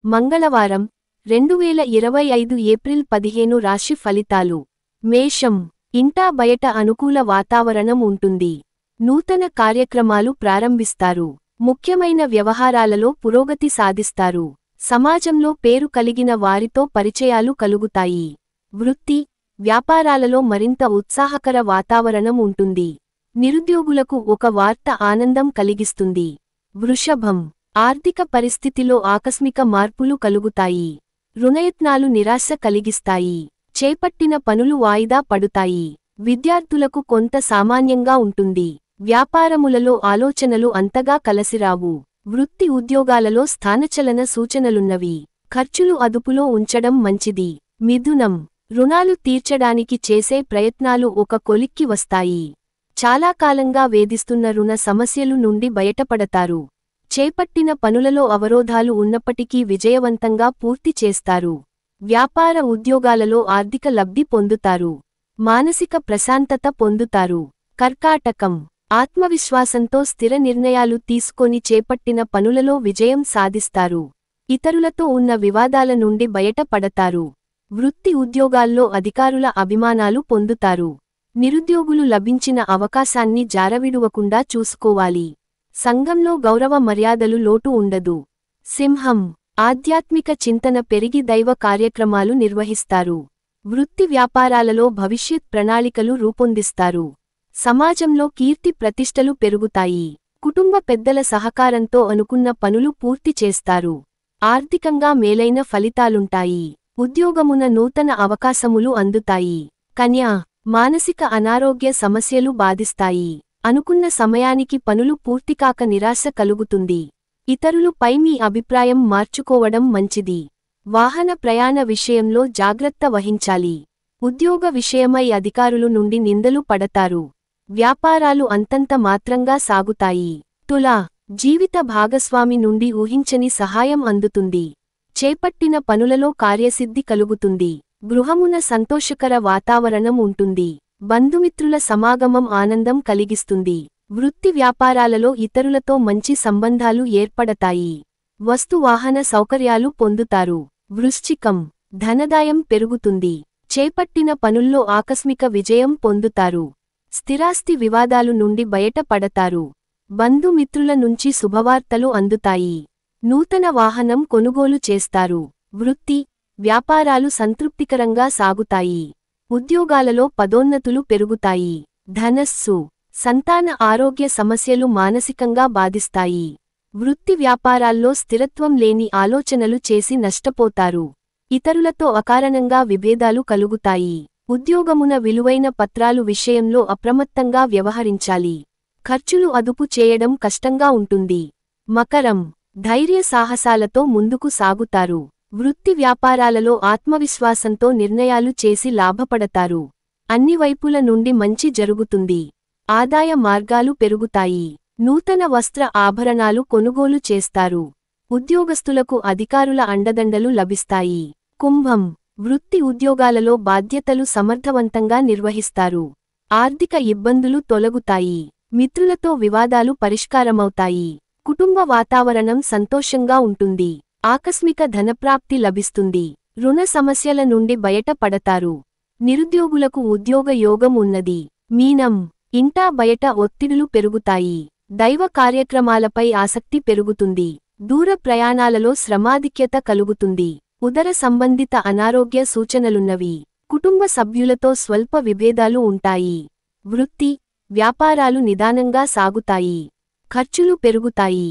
మంగళవారం 2025 ఏప్రిల్ 15 రాశి ఫలితాలు. మేషం. ఇంటా బయట అనుకూల వాతావరణం ఉంటుంది. నూతన కార్యక్రమాలు ప్రారంభిస్తారు. ముఖ్యమైన వ్యవహారాలలో పురోగతి సాధిస్తారు. సమాజంలో పేరు కలిగిన వారితో పరిచయాలు కలుగుతాయి. వృత్తి, వ్యాపారాలలో మరింత ఉత్సాహకర వాతావరణం ఉంటుంది. నిరుద్యోగులకు ఒక వార్త ఆనందం కలిగిస్తుంది. వృషభం. ఆర్థిక పరిస్థితిలో ఆకస్మిక మార్పులు కలుగుతాయి. రుణయత్నాలు నిరాశ కలిగిస్తాయి. చేపట్టిన పనులు వాయిదా పడుతాయి. విద్యార్థులకు కొంత సామాన్యంగా ఉంటుంది. వ్యాపారములలో ఆలోచనలు అంతగా కలసిరావు. వృత్తి ఉద్యోగాలలో స్థానచలన సూచనలున్నవి. ఖర్చులు అదుపులో ఉంచడం మంచిది. మిథునం. రుణాలు తీర్చడానికి చేసే ప్రయత్నాలు ఒక కొలిక్కి వస్తాయి. చాలా కాలంగా వేధిస్తున్న రుణ సమస్యలు నుండి బయటపడతారు. చేపట్టిన పనులలో అవరోధాలు ఉన్నప్పటికీ విజయవంతంగా పూర్తి చేస్తారు. వ్యాపార ఉద్యోగాలలో ఆర్థిక లబ్ధి పొందుతారు. మానసిక ప్రశాంతత పొందుతారు. కర్కాటకం. ఆత్మవిశ్వాసంతో స్థిర నిర్ణయాలు తీసుకొని చేపట్టిన పనులలో విజయం సాధిస్తారు. ఇతరులతో ఉన్న వివాదాల నుండి బయటపడతారు. వృత్తి ఉద్యోగాల్లో అధికారుల అభిమానాలు పొందుతారు. నిరుద్యోగులు లభించిన అవకాశాన్ని జారవిడువకుండా చూసుకోవాలి. సంఘంలో గౌరవ మర్యాదలు లోటు ఉండదు. సింహం. ఆధ్యాత్మిక చింతన పెరిగి దైవ కార్యక్రమాలు నిర్వహిస్తారు. వృత్తి వ్యాపారాలలో భవిష్యత్ ప్రణాళికలు రూపొందిస్తారు. సమాజంలో కీర్తి ప్రతిష్టలు పెరుగుతాయి. కుటుంబ పెద్దల సహకారంతో అనుకున్న పనులు పూర్తి చేస్తారు. ఆర్థికంగా మేలైన ఫలితాలుంటాయి. ఉద్యోగమున నూతన అవకాశములు అందుతాయి. కన్యా. మానసిక అనారోగ్య సమస్యలు బాధిస్తాయి. అనుకున్న సమయానికి పనులు పూర్తికాక నిరాశ కలుగుతుంది. ఇతరులపై మీ అభిప్రాయం మార్చుకోవడం మంచిది. వాహన ప్రయాణ విషయంలో జాగ్రత్త వహించాలి. ఉద్యోగ విషయమై అధికారులు నుండి నిందలు పడతారు. వ్యాపారాలు అంతంత మాత్రంగా సాగుతాయి. తులా. జీవిత భాగస్వామి నుండి ఊహించని సహాయం అందుతుంది. చేపట్టిన పనులలో కార్యసిద్ధి కలుగుతుంది. గృహమున సంతోషకర వాతావరణం ఉంటుంది. బంధుమిత్రుల సమాగమం ఆనందం కలిగిస్తుంది. వృత్తి వ్యాపారాలలో ఇతరులతో మంచి సంబంధాలు ఏర్పడతాయి. వస్తు వాహన సౌకర్యాలు పొందుతారు. వృశ్చికం. ధనదాయం పెరుగుతుంది. చేపట్టిన పనుల్లో ఆకస్మిక విజయం పొందుతారు. స్థిరాస్తి వివాదాలు నుండి బయటపడతారు. బంధుమిత్రుల నుంచి శుభవార్తలు అందుతాయి. నూతన వాహనం కొనుగోలు చేస్తారు. వృత్తి, వ్యాపారాలు సంతృప్తికరంగా సాగుతాయి. ఉద్యోగాలలో పదోన్నతులు పెరుగుతాయి. ధనస్సు. సంతాన ఆరోగ్య సమస్యలు మానసికంగా బాధిస్తాయి. వృత్తి వ్యాపారాల్లో స్థిరత్వం లేని ఆలోచనలు చేసి నష్టపోతారు. ఇతరులతో అకారణంగా విభేదాలు కలుగుతాయి. ఉద్యోగమున విలువైన పత్రాలు విషయంలో అప్రమత్తంగా వ్యవహరించాలి. ఖర్చులు అదుపు చేయడం కష్టంగా ఉంటుంది. మకరం. ధైర్య సాహసాలతో ముందుకు సాగుతారు. వృత్తి వ్యాపారాలలో ఆత్మవిశ్వాసంతో నిర్ణయాలు చేసి లాభపడతారు. అన్ని వైపుల నుండి మంచి జరుగుతుంది. ఆదాయ మార్గాలు పెరుగుతాయి. నూతన వస్త్ర ఆభరణాలు కొనుగోలు చేస్తారు. ఉద్యోగస్తులకు అధికారుల అండదండలు లభిస్తాయి. కుంభం. వృత్తి ఉద్యోగాలలో బాధ్యతలు సమర్థవంతంగా నిర్వహిస్తారు. ఆర్థిక ఇబ్బందులు తొలగుతాయి. మిత్రులతో వివాదాలు పరిష్కారమవుతాయి. కుటుంబ వాతావరణం సంతోషంగా ఉంటుంది. ఆకస్మిక ధనప్రాప్తి లభిస్తుంది. రుణ సమస్యల నుండి బయటపడతారు. నిరుద్యోగులకు ఉద్యోగ యోగం ఉన్నది. మీనం. ఇంటా బయట ఒత్తిడులు పెరుగుతాయి. దైవ కార్యక్రమాలపై ఆసక్తి పెరుగుతుంది. దూర ప్రయాణాలలో శ్రమాధిక్యత కలుగుతుంది. ఉదర సంబంధిత అనారోగ్య సూచనలున్నవి. కుటుంబ సభ్యులతో స్వల్ప విభేదాలు ఉంటాయి. వృత్తి, వ్యాపారాలు నిదానంగా సాగుతాయి. ఖర్చులు పెరుగుతాయి.